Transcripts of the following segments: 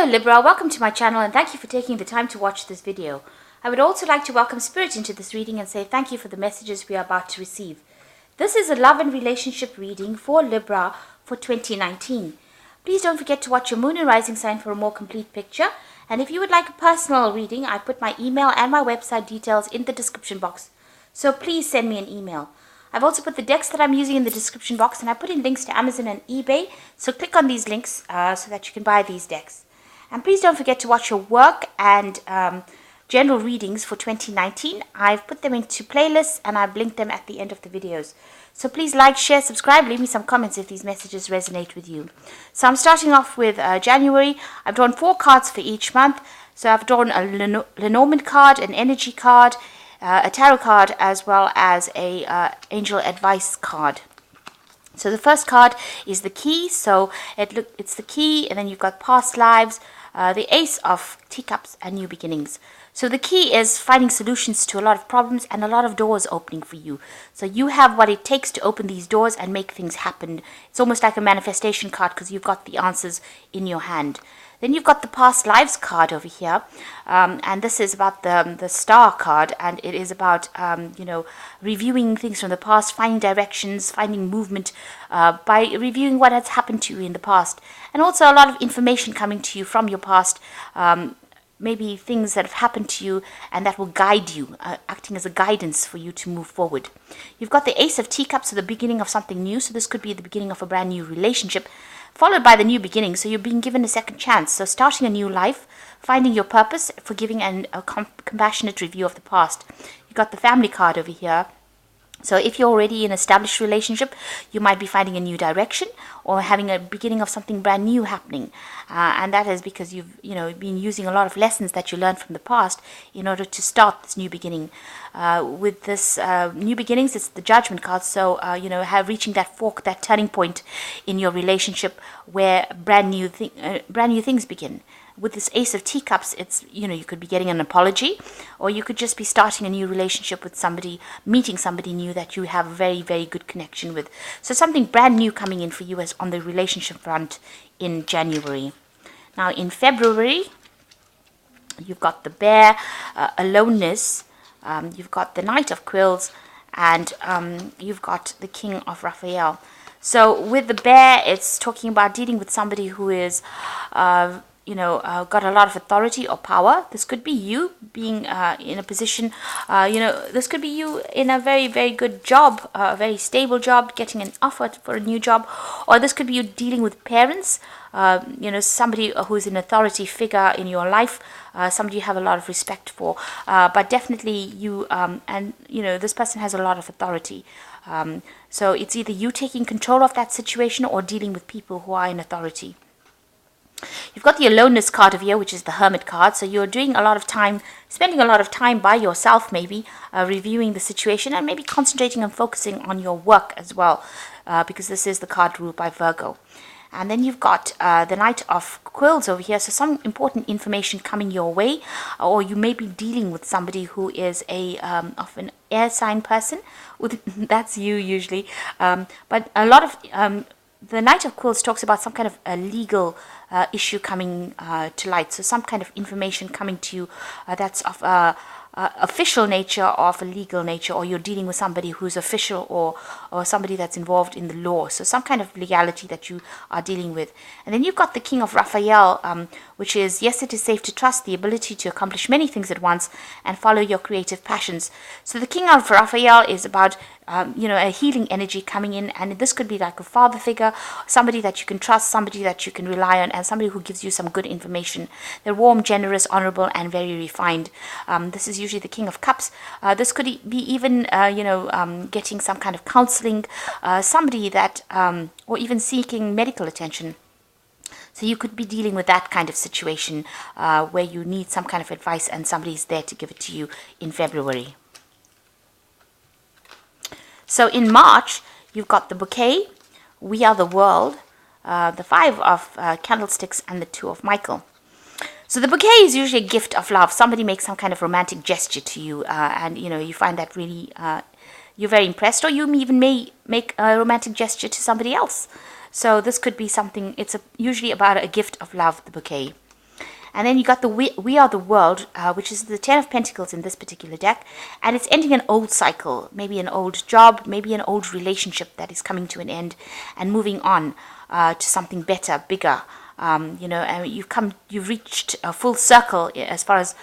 Hello Libra, welcome to my channel and thank you for taking the time to watch this video. I would also like to welcome Spirit into this reading and say thank you for the messages we are about to receive. This is a love and relationship reading for Libra for 2019. Please don't forget to watch your moon and rising sign for a more complete picture. And if you would like a personal reading, I put my email and my website details in the description box. So please send me an email. I've also put the decks that I'm using in the description box and I put in links to Amazon and eBay. So click on these links so that you can buy these decks. And please don't forget to watch your work and general readings for 2019. I've put them into playlists and I've linked them at the end of the videos. So please like, share, subscribe, leave me some comments if these messages resonate with you. So I'm starting off with January. I've drawn 4 cards for each month. So I've drawn a Lenormand card, an energy card, a tarot card, as well as a angel advice card. So the first card is the key. So it's the key, and then you've got past lives, the Ace of Teacups, and new beginnings. So the key is finding solutions to a lot of problems and a lot of doors opening for you. So you have what it takes to open these doors and make things happen. It's almost like a manifestation card because you've got the answers in your hand. Then you've got the past lives card over here, and this is about the star card, and it is about reviewing things from the past, finding directions, finding movement by reviewing what has happened to you in the past, and also a lot of information coming to you from your past. Maybe things that have happened to you and that will guide you, acting as a guidance for you to move forward. You've got the Ace of Teacups, so the beginning of something new. So this could be the beginning of a brand new relationship, followed by the new beginning. So you're being given a second chance. So starting a new life, finding your purpose, forgiving, and a compassionate review of the past. You've got the Family card over here. So if you're already in an established relationship, you might be finding a new direction or having a beginning of something brand new happening. And that is because you've been using a lot of lessons that you learned from the past in order to start this new beginning. With this new beginnings, it's the Judgment card. So, reaching that fork, that turning point in your relationship where brand new things begin. With this Ace of Teacups, it's, you could be getting an apology, or you could just be starting a new relationship with somebody, meeting somebody new that you have a very, very good connection with. So something brand new coming in for you as on the relationship front in January. Now in February, you've got the Bear, aloneness, you've got the Knight of Quills, and you've got the King of Raphael. So with the Bear, it's talking about dealing with somebody who is got a lot of authority or power. This could be you being in a position, this could be you in a very, very good job, a very stable job, getting an offer for a new job, or this could be you dealing with parents, somebody who's an authority figure in your life, somebody you have a lot of respect for, but definitely you, this person has a lot of authority. So it's either you taking control of that situation or dealing with people who are in authority. You've got the aloneness card over here, which is the Hermit card. So you're doing a lot of time, spending a lot of time by yourself, maybe reviewing the situation and maybe concentrating and focusing on your work as well, because this is the card ruled by Virgo. And then you've got the Knight of Quills over here. So some important information coming your way, or you may be dealing with somebody who is of an air sign person. That's you usually, but a lot of the Knight of Quills talks about some kind of a legal issue coming to light. So some kind of information coming to you that's of official nature or of a legal nature, or you're dealing with somebody who's official or somebody that's involved in the law. So some kind of legality that you are dealing with. And then you've got the King of Raphael, which is, yes, it is safe to trust, the ability to accomplish many things at once and follow your creative passions. So the King of Raphael is about a healing energy coming in, and this could be like a father figure, somebody that you can trust, somebody that you can rely on, and somebody who gives you some good information. They're warm, generous, honorable, and very refined. This is usually the King of Cups. This could be even getting some kind of counseling, somebody that or even seeking medical attention. So you could be dealing with that kind of situation where you need some kind of advice and somebody's there to give it to you in February. So in March, you've got the Bouquet, We Are the World, the 5 of Candlesticks, and the 2 of Michael. So the bouquet is usually a gift of love. Somebody makes some kind of romantic gesture to you, and you find that really you're very impressed, or you even may make a romantic gesture to somebody else. So this could be something. It's usually about a gift of love, the bouquet. And then you got the We Are the World, which is the 10 of Pentacles in this particular deck. And it's ending an old cycle, maybe an old job, maybe an old relationship that is coming to an end and moving on to something better, bigger. And you've reached a full circle as far as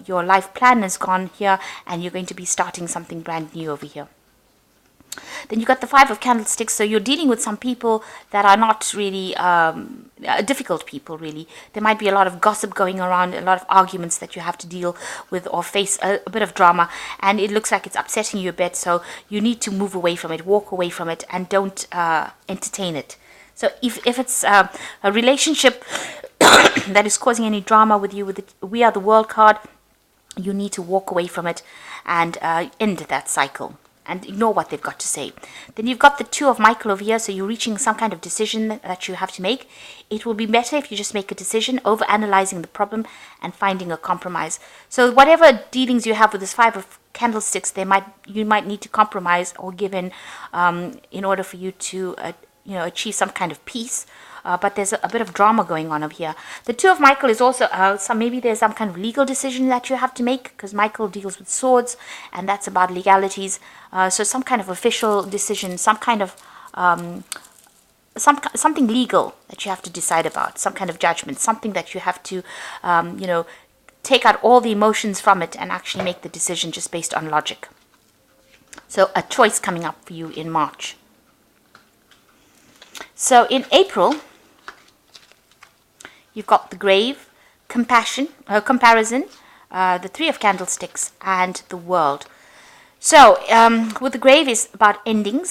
your life plan has gone here, and you're going to be starting something brand new over here. Then you got the 5 of Candlesticks, so you're dealing with some people that are not really difficult people, really. There might be a lot of gossip going around, a lot of arguments that you have to deal with or face, a bit of drama, and it looks like it's upsetting you a bit, so you need to move away from it, walk away from it, and don't entertain it. So if it's a relationship that is causing any drama with you, with the We Are the World card, you need to walk away from it and end that cycle and ignore what they've got to say. Then you've got the 2 of Michael over here, so you're reaching some kind of decision that you have to make. It will be better if you just make a decision, over analyzing the problem and finding a compromise. So whatever dealings you have with this 5 of Candlesticks, you might need to compromise or give in order for you to achieve some kind of peace. But there's a bit of drama going on over here. The 2 of Michael is also, maybe there's some kind of legal decision that you have to make, because Michael deals with swords, and that's about legalities. So some kind of official decision, some kind of, something legal that you have to decide about, some kind of judgment, something that you have to, take out all the emotions from it and actually make the decision just based on logic. So a choice coming up for you in March. So in April, you've got the Grave, Comparison, the 3 of Candlesticks, and the World. So with the Grave is about ending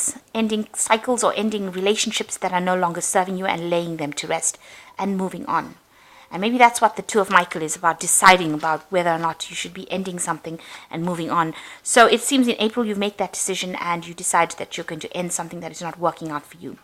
cycles or ending relationships that are no longer serving you and laying them to rest and moving on. And maybe that's what the 2 of Michael is about, deciding about whether or not you should be ending something and moving on. So it seems in April you make that decision and you decide that you're going to end something that is not working out for you.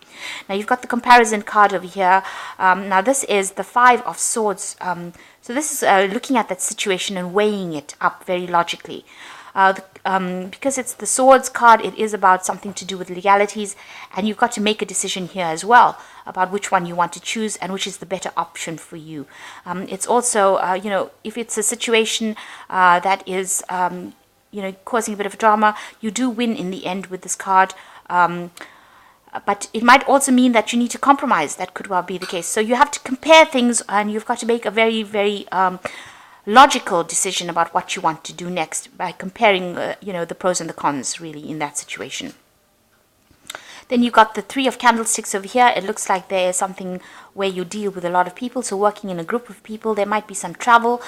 Now you've got the Comparison card over here. Now this is the 5 of Swords. So this is looking at that situation and weighing it up very logically. Because it's the Swords card, it is about something to do with legalities, and you've got to make a decision here as well about which one you want to choose and which is the better option for you. It's also, if it's a situation that is, causing a bit of drama, you do win in the end with this card. But it might also mean that you need to compromise. That could well be the case. So you have to compare things, and you've got to make a very, very logical decision about what you want to do next by comparing, the pros and the cons, really, in that situation. Then you got the 3 of Candlesticks over here. It looks like there is something where you deal with a lot of people. So working in a group of people, there might be some travel.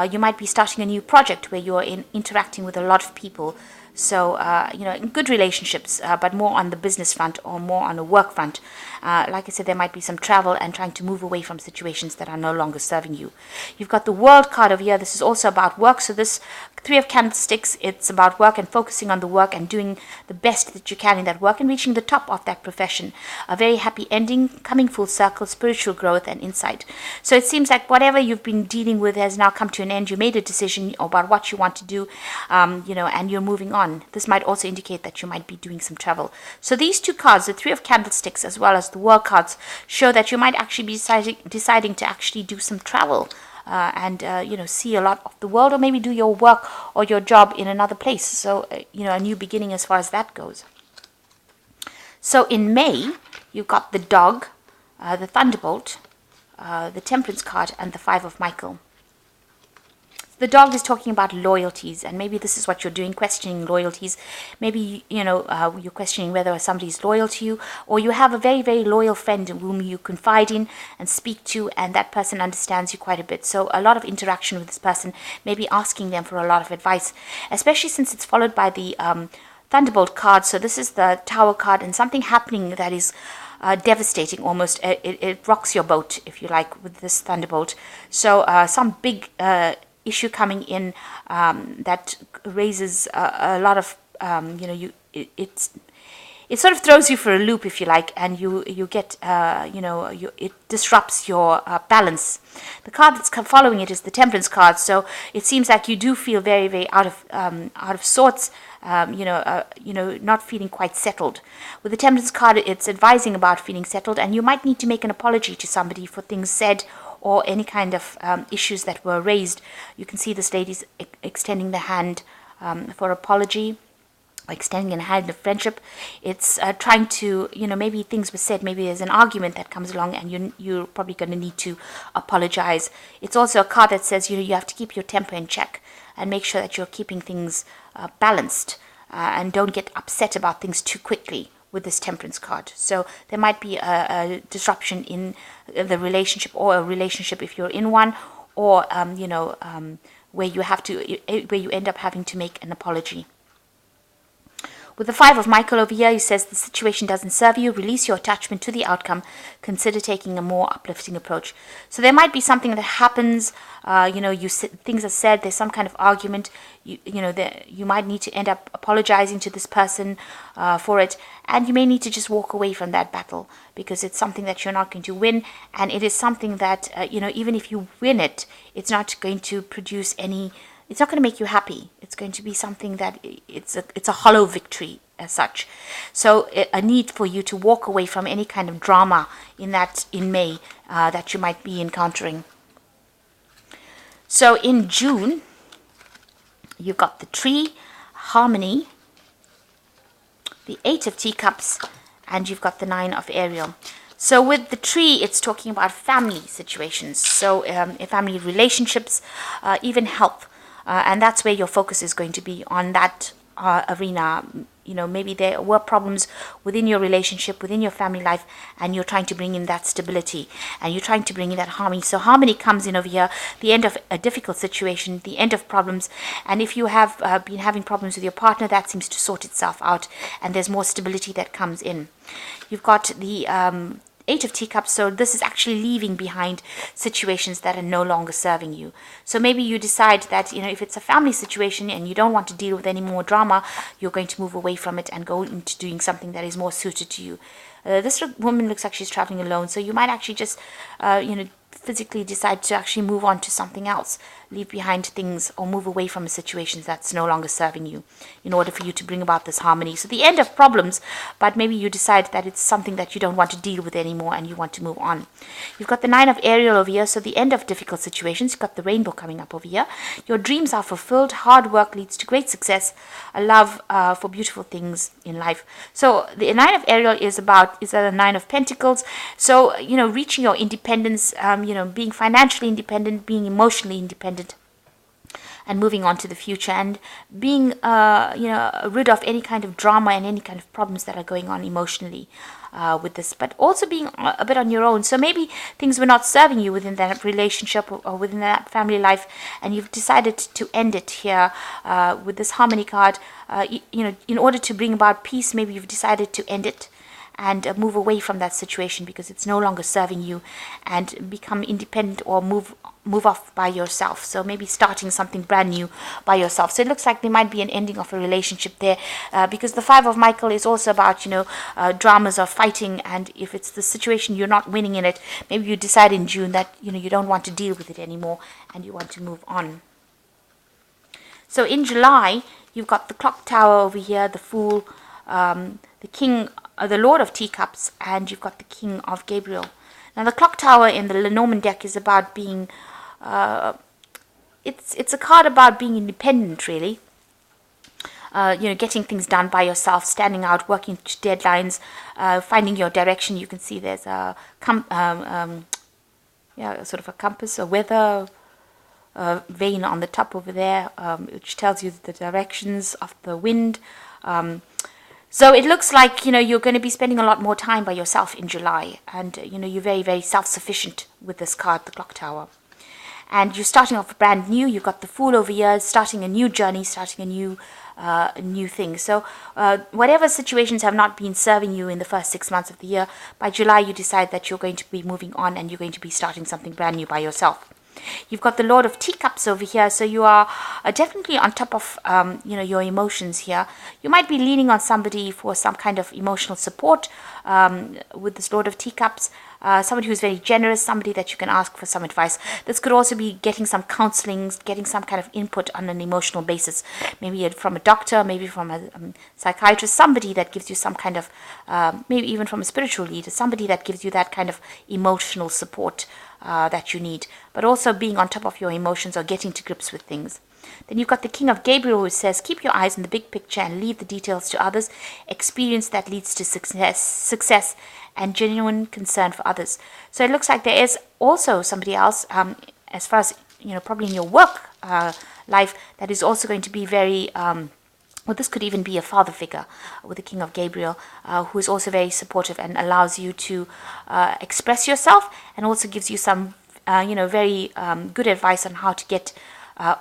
You might be starting a new project where you're interacting with a lot of people. So, in good relationships, but more on the business front or more on a work front. Like I said, there might be some travel and trying to move away from situations that are no longer serving you. You've got the World card over here. This is also about work. So this 3 of Candlesticks, it's about work and focusing on the work and doing the best that you can in that work and reaching the top of that profession. A very happy ending, coming full circle, spiritual growth and insight. So it seems like whatever you've been dealing with has now come to an end. You made a decision about what you want to do, and you're moving on. This might also indicate that you might be doing some travel. So these 2 cards, the 3 of Candlesticks as well as the World cards, show that you might actually be deciding to actually do some travel and see a lot of the world, or maybe do your work or your job in another place. So, a new beginning as far as that goes. So in May, you've got the Dog, the Thunderbolt, the Temperance card, and the 5 of Michael. The Dog is talking about loyalties, and maybe this is what you're doing, questioning loyalties. Maybe, you're questioning whether somebody's loyal to you, or you have a very, very loyal friend whom you confide in and speak to, and that person understands you quite a bit. So a lot of interaction with this person, maybe asking them for a lot of advice, especially since it's followed by the Thunderbolt card. So this is the Tower card, and something happening that is devastating almost. It rocks your boat, if you like, with this Thunderbolt. So some big issue coming in that raises a lot of it sort of throws you for a loop, if you like, and you get it disrupts your balance. The card that's following it is the Temperance card, so it seems like you do feel very, very out of sorts, not feeling quite settled. With the Temperance card, it's advising about feeling settled, and you might need to make an apology to somebody for things said or any kind of issues that were raised. You can see this lady's extending the hand for apology, extending a hand of friendship. It's trying to, maybe things were said, maybe there's an argument that comes along, and you're probably going to need to apologize. It's also a card that says, you have to keep your temper in check and make sure that you're keeping things balanced, and don't get upset about things too quickly with this Temperance card. So there might be a disruption in the relationship, or a relationship if you're in one, or where you end up having to make an apology. With the Five of Michael over here, he says the situation doesn't serve you. Release your attachment to the outcome. Consider taking a more uplifting approach. So there might be something that happens. Things are said. There's some kind of argument. You might need to end up apologizing to this person for it, and you may need to just walk away from that battle because it's something that you're not going to win, and it is something that even if you win it, it's not going to produce any. It's not going to make you happy. It's going to be something that it's a hollow victory as such. So a need for you to walk away from any kind of drama in May that you might be encountering. So in June, you've got the Tree, Harmony, the Eight of Teacups, and you've got the Nine of Ariel. So with the Tree, it's talking about family situations. So family relationships, even health. And that's where your focus is going to be, on that arena. Maybe there were problems within your relationship, within your family life, and you're trying to bring in that stability, and you're trying to bring in that harmony. So harmony comes in over here, the end of a difficult situation, the end of problems. And if you have been having problems with your partner, that seems to sort itself out, and there's more stability that comes in. You've got the Eight of Teacups, so this is actually leaving behind situations that are no longer serving you. So maybe you decide that, if it's a family situation and you don't want to deal with any more drama, you're going to move away from it and go into doing something that is more suited to you. This woman looks like she's traveling alone, so you might actually just, physically decide to actually move on to something else, leave behind things, or move away from a situation that's no longer serving you in order for you to bring about this harmony. So the end of problems, but maybe you decide that it's something that you don't want to deal with anymore and you want to move on. You've got the Nine of Ariel over here, so the end of difficult situations. You've got the Rainbow coming up over here. Your dreams are fulfilled. Hard work leads to great success. A love for beautiful things in life. So the Nine of Ariel is a Nine of Pentacles. So, reaching your independence, being financially independent, being emotionally independent, and moving on to the future, and being rid of any kind of drama and any kind of problems that are going on emotionally with this, but also being a bit on your own. So maybe things were not serving you within that relationship or within that family life, and you've decided to end it here with this Harmony card. In order to bring about peace, maybe you've decided to end it and move away from that situation because it's no longer serving you, and become independent, or move off by yourself. So maybe starting something brand new by yourself. So it looks like there might be an ending of a relationship there, because the Five of Michael is also about dramas of fighting, and if it's the situation you're not winning in it, maybe you decide in June that you don't want to deal with it anymore and you want to move on. So in July, you've got the Clock Tower over here, the Fool, the King, the Lord of Teacups, and you've got the King of Gabriel. Now the Clock Tower in the Lenormand deck is about being, it's a card about being independent, really. Getting things done by yourself, standing out, working to deadlines, finding your direction. You can see there's a sort of a compass, a weather vane on the top over there, which tells you the directions of the wind. So it looks like, you're going to be spending a lot more time by yourself in July. And, you're very, very self-sufficient with this card, the Clock Tower. And you're starting off brand new. You've got the Fool over here, starting a new journey, starting a new thing. So whatever situations have not been serving you in the first 6 months of the year, by July you decide that you're going to be moving on and you're going to be starting something brand new by yourself. You've got the Lord of Teacups over here, so you are definitely on top of your emotions here. You might be leaning on somebody for some kind of emotional support with this Lord of Teacups. somebody who's very generous, somebody that you can ask for some advice. This could also be getting some counseling, getting some kind of input on an emotional basis, maybe from a doctor, maybe from a psychiatrist, somebody that gives you some kind of, maybe even from a spiritual leader, somebody that gives you that kind of emotional support that you need, but also being on top of your emotions or getting to grips with things. Then you've got the King of Gabriel, who says, keep your eyes on the big picture and leave the details to others. Experience that leads to success and genuine concern for others. So it looks like there is also somebody else, as far as, probably in your work life, that is also going to be very, well, this could even be a father figure with the King of Gabriel, who is also very supportive and allows you to express yourself, and also gives you some, very good advice on how to get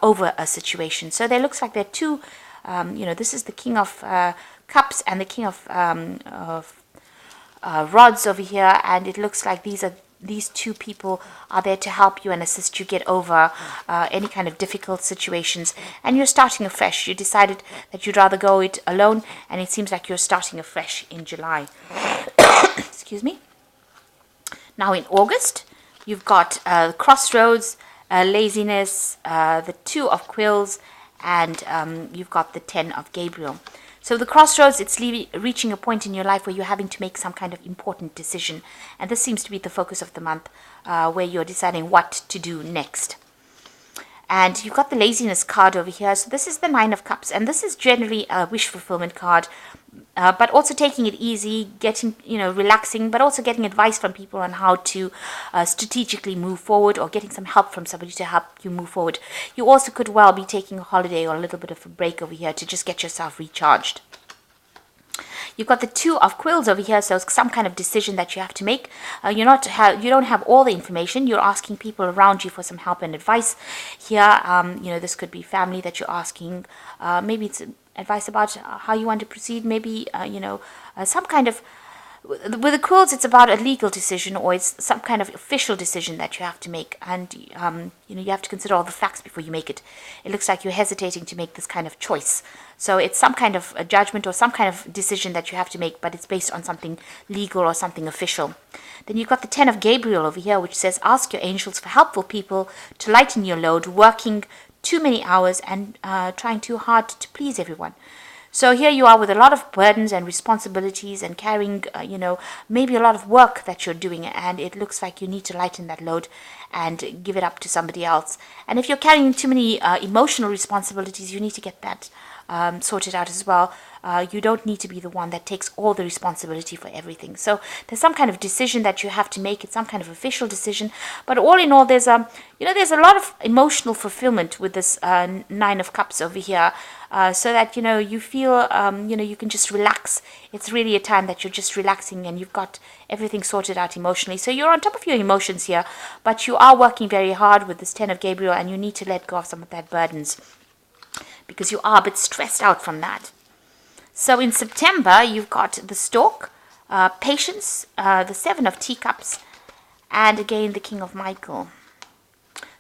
over a situation. So there looks like there are two, this is the King of Cups and the King of Rods over here, and it looks like these two people are there to help you and assist you get over any kind of difficult situations. And you're starting afresh. You decided that you'd rather go it alone, and it seems like you're starting afresh in July. Excuse me. Now in August, you've got Crossroads, Laziness, the Two of Quills, and you've got the Ten of Gabriel. So the Crossroads, it's reaching a point in your life where you're having to make some kind of important decision. And this seems to be the focus of the month, where you're deciding what to do next. And you've got the Laziness card over here. So this is the Nine of Cups. And this is generally a wish fulfillment card. But also taking it easy, getting, relaxing, but also getting advice from people on how to strategically move forward, or getting some help from somebody to help you move forward. You also could well be taking a holiday or a little bit of a break over here to just get yourself recharged. You've got the Two of Quills over here, so it's some kind of decision that you have to make. You don't have all the information. You're asking people around you for some help and advice. Here, this could be family that you're asking. Maybe it's advice about how you want to proceed. Maybe some kind of, with the quills, it's about a legal decision, or it's some kind of official decision that you have to make, and you have to consider all the facts before you make it. It looks like you're hesitating to make this kind of choice. So it's some kind of a judgment or some kind of decision that you have to make, but it's based on something legal or something official. Then you've got the Ten of Gabriel over here, which says, ask your angels for helpful people to lighten your load, working too many hours and trying too hard to please everyone. So here you are with a lot of burdens and responsibilities and carrying, maybe a lot of work that you're doing, and it looks like you need to lighten that load and give it up to somebody else. And if you're carrying too many emotional responsibilities, you need to get that sorted out as well. You don't need to be the one that takes all the responsibility for everything. So there's some kind of decision that you have to make. It's some kind of official decision. But all in all, there's a lot of emotional fulfillment with this Nine of Cups over here. So that, you feel, you can just relax. It's really a time that you're just relaxing and you've got everything sorted out emotionally. So you're on top of your emotions here, but you are working very hard with this Ten of Gabriel, and you need to let go of some of that burdens, because you are a bit stressed out from that. So in September, you've got the Stork, Patience, the Seven of Teacups, and again the King of Michael.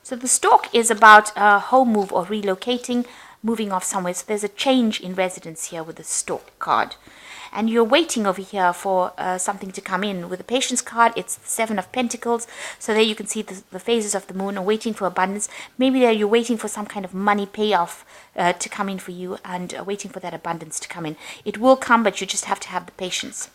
So the Stork is about a home move or relocating, moving off somewhere. So there's a change in residence here with the Stork card. And you're waiting over here for something to come in. With the Patience card, it's the Seven of Pentacles. So there you can see the phases of the moon are waiting for abundance. Maybe there you're waiting for some kind of money payoff to come in for you, and waiting for that abundance to come in. It will come, but you just have to have the patience.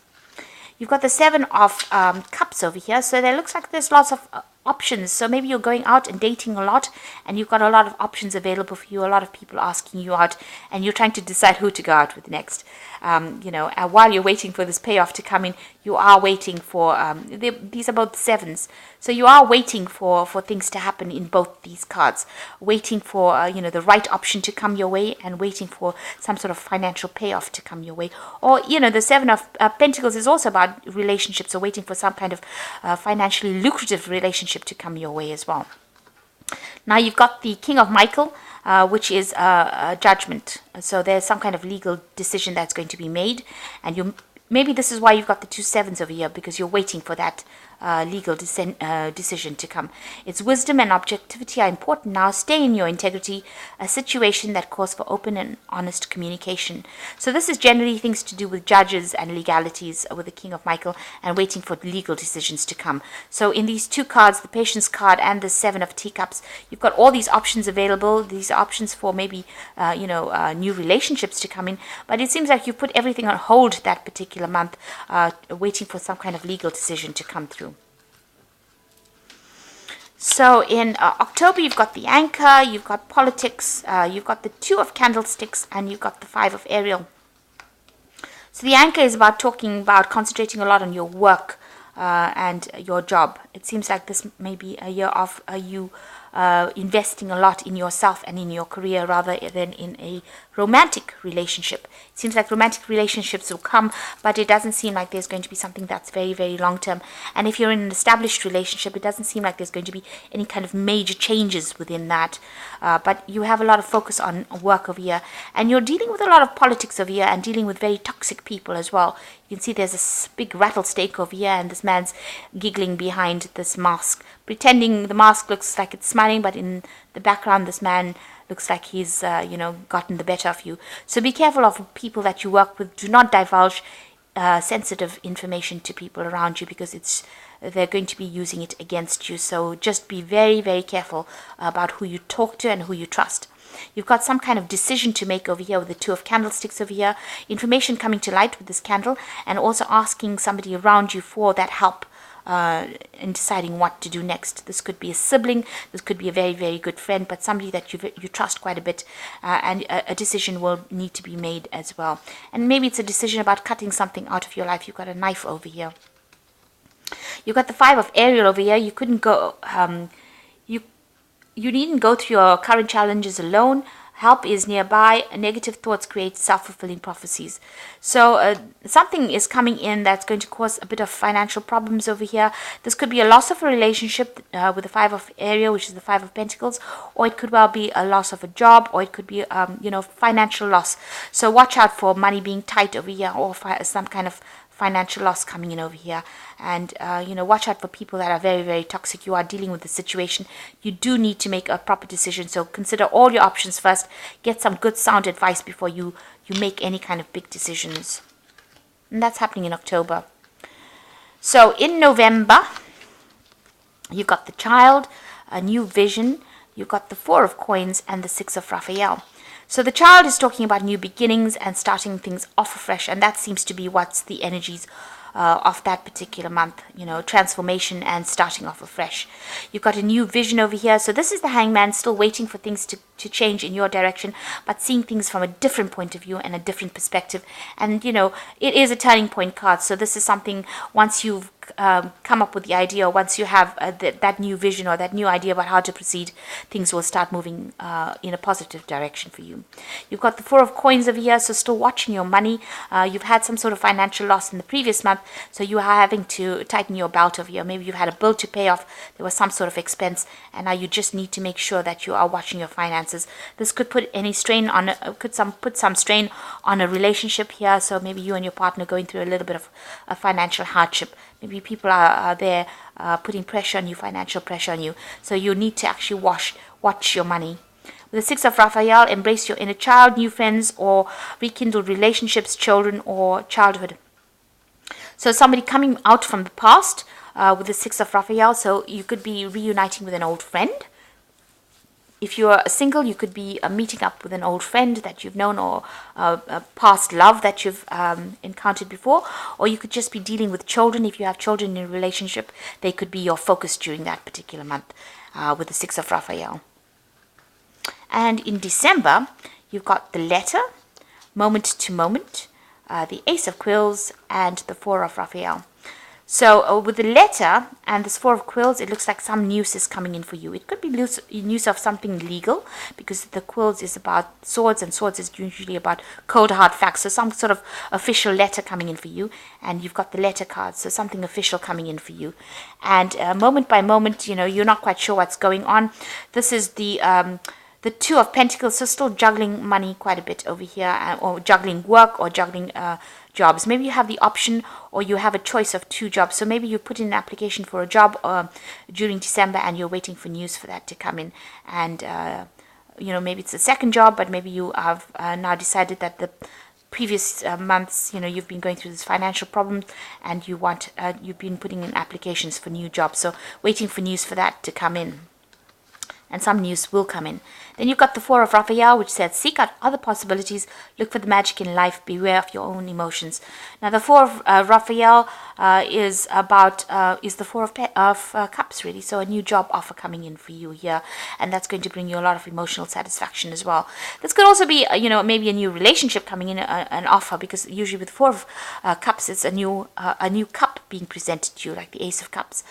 You've got the Seven of Cups over here. So there looks like there's lots of options. So maybe you're going out and dating a lot, and you've got a lot of options available for you, a lot of people asking you out, and you're trying to decide who to go out with next. While you're waiting for this payoff to come in, you are waiting for, these are both sevens. So you are waiting for things to happen in both these cards, waiting for, the right option to come your way, and waiting for some sort of financial payoff to come your way. Or, the Seven of Pentacles is also about relationships, so waiting for some kind of financially lucrative relationship to come your way as well. Now you've got the King of Michael, which is a judgment. So there's some kind of legal decision that's going to be made, and maybe this is why you've got the two sevens over here, because you're waiting for that legal decision to come. It's wisdom and objectivity are important now. Stay in your integrity, a situation that calls for open and honest communication. So this is generally things to do with judges and legalities with the King of Michael and waiting for legal decisions to come. So in these two cards, the Patience card and the Seven of Teacups, you've got all these options available. These are options for maybe, new relationships to come in. But it seems like you put everything on hold that particular month, waiting for some kind of legal decision to come through. So in October, you've got the Anchor, you've got politics, you've got the Two of Candlesticks, and you've got the Five of Ariel. So the Anchor is about talking about concentrating a lot on your work and your job. It seems like this may be a year of you investing a lot in yourself and in your career rather than in a romantic relationship. It seems like romantic relationships will come, but it doesn't seem like there's going to be something that's very, very long term. And if you're in an established relationship, it doesn't seem like there's going to be any kind of major changes within that. But you have a lot of focus on work over here, and you're dealing with a lot of politics over here and dealing with very toxic people as well. You can see there's this big rattlesnake over here, and this man's giggling behind this mask, pretending the mask looks like it's smiling, but in the background, this man looks like he's, gotten the better of you. So be careful of people that you work with. Do not divulge sensitive information to people around you, because they're going to be using it against you. So just be very, very careful about who you talk to and who you trust. You've got some kind of decision to make over here with the Two of Candlesticks over here. Information coming to light with this candle, and also asking somebody around you for that help in deciding what to do next. This could be a sibling, this could be a very, very good friend, but somebody that you trust quite a bit, and a decision will need to be made as well. And maybe it's a decision about cutting something out of your life. You've got a knife over here. You've got the Five of Ariel over here. You couldn't go, you needn't go through your current challenges alone. Help is nearby. Negative thoughts create self-fulfilling prophecies. So something is coming in that's going to cause a bit of financial problems over here. This could be a loss of a relationship with the Five of Ariel, which is the Five of Pentacles, or it could well be a loss of a job, or it could be, financial loss. So watch out for money being tight over here, or some kind of financial loss coming in over here. And watch out for people that are very, very toxic. You are dealing with the situation. You do need to make a proper decision, so consider all your options first. Get some good sound advice before you make any kind of big decisions. And that's happening in October. So in November, you've got the Child, a new vision. You've got the Four of Coins and the Six of Raphael. So the Child is talking about new beginnings and starting things off afresh, and that seems to be what's the energies of that particular month, transformation and starting off afresh. You've got a new vision over here. So this is the Hangman, still waiting for things to change in your direction, but seeing things from a different point of view and a different perspective. And, it is a turning point card. So this is something, once you've come up with the idea, or once you have that new vision or that new idea about how to proceed, things will start moving in a positive direction for you. You've got the Four of Coins over here, so still watching your money. You've had some sort of financial loss in the previous month, so you are having to tighten your belt over here. Maybe you've had a bill to pay off, there was some sort of expense, and now you just need to make sure that you are watching your finances. This could put any strain on put some strain on a relationship here. So maybe you and your partner going through a little bit of a financial hardship. Maybe people are there putting pressure on you, financial pressure on you. So you need to actually watch your money. With the Six of Raphael, embrace your inner child, new friends, or rekindle relationships, children, or childhood. So somebody coming out from the past with the Six of Raphael. So you could be reuniting with an old friend. If you're single, you could be meeting up with an old friend that you've known, or a past love that you've encountered before. Or you could just be dealing with children. If you have children in a relationship, they could be your focus during that particular month with the Six of Raphael. And in December, you've got the Letter, Moment to Moment, the Ace of Quills, and the Four of Raphael. So with the Letter and this Four of Quills, it looks like some news is coming in for you. It could be news of something legal, because the Quills is about swords, and swords is usually about cold hard facts. So some sort of official letter coming in for you. And you've got the Letter card, so something official coming in for you. And moment by moment, you're not quite sure what's going on. This is the Two of Pentacles, so still juggling money quite a bit over here, or juggling work, or juggling jobs. Maybe you have the option or you have a choice of 2 jobs. So maybe you put in an application for a job during December and you're waiting for news for that to come in. And, maybe it's a second job, but maybe you have now decided that the previous months, you've been going through this financial problem and you've been putting in applications for new jobs. So waiting for news for that to come in. And some news will come in. Then you've got the 4 of Raphael, which says, seek out other possibilities, look for the magic in life, beware of your own emotions. Now, the 4 of Raphael is the 4 of Cups, really. So a new job offer coming in for you here, and that's going to bring you a lot of emotional satisfaction as well. This could also be, maybe a new relationship coming in, an offer, because usually with 4 of Cups, it's a new cup being presented to you, like the Ace of Cups.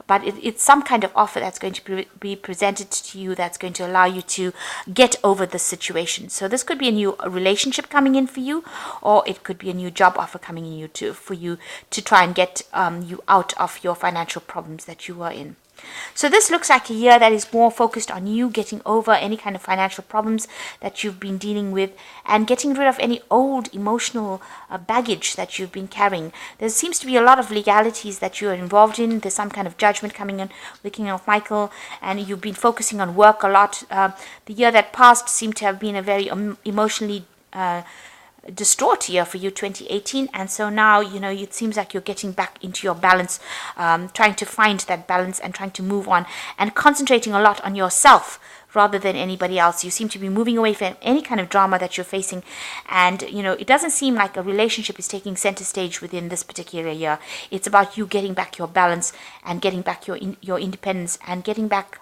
But it's some kind of offer that's going to be presented to you that's going to allow you to get over the situation. So this could be a new relationship coming in for you, or it could be a new job offer coming in for you to try and get you out of your financial problems that you are in. So this looks like a year that is more focused on you getting over any kind of financial problems that you've been dealing with and getting rid of any old emotional baggage that you've been carrying. There seems to be a lot of legalities that you are involved in. There's some kind of judgment coming in with the King of Michael, and you've been focusing on work a lot. The year that passed seemed to have been a very emotionally distraught year for you, 2018, and so now it seems like you're getting back into your balance, trying to find that balance and trying to move on and concentrating a lot on yourself rather than anybody else. You seem to be moving away from any kind of drama that you're facing, and it doesn't seem like a relationship is taking center stage within this particular year. It's about you getting back your balance and getting back your independence and getting back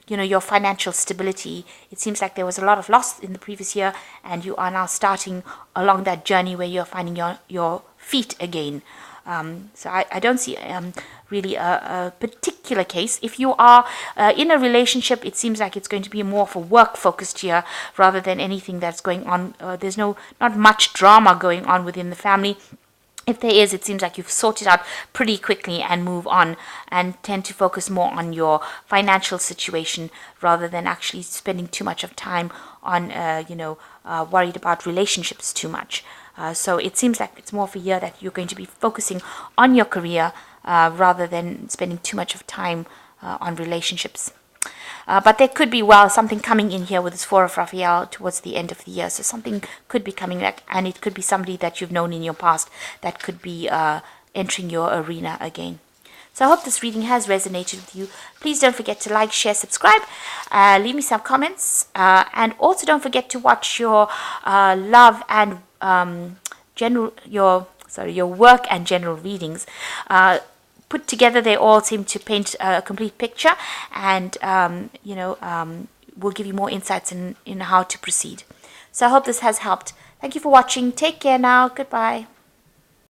your financial stability. It seems like there was a lot of loss in the previous year, and you are now starting along that journey where you're finding your feet again. So I don't see really a particular case. If you are in a relationship, it seems like it's going to be more of a work-focused year rather than anything that's going on. There's not much drama going on within the family. If there is, it seems like you've sorted out pretty quickly and move on and tend to focus more on your financial situation rather than actually spending too much of time on, worried about relationships too much. So it seems like it's more of a year that you're going to be focusing on your career rather than spending too much of time on relationships. But there could be, something coming in here with this 4 of Raphael towards the end of the year. So something could be coming back, and it could be somebody that you've known in your past that could be entering your arena again. So I hope this reading has resonated with you. Please don't forget to like, share, subscribe, leave me some comments, and also don't forget to watch your love and your work and general readings. Put together, they all seem to paint a complete picture, and will give you more insights in how to proceed. So I hope this has helped. Thank you for watching. Take care now. Goodbye.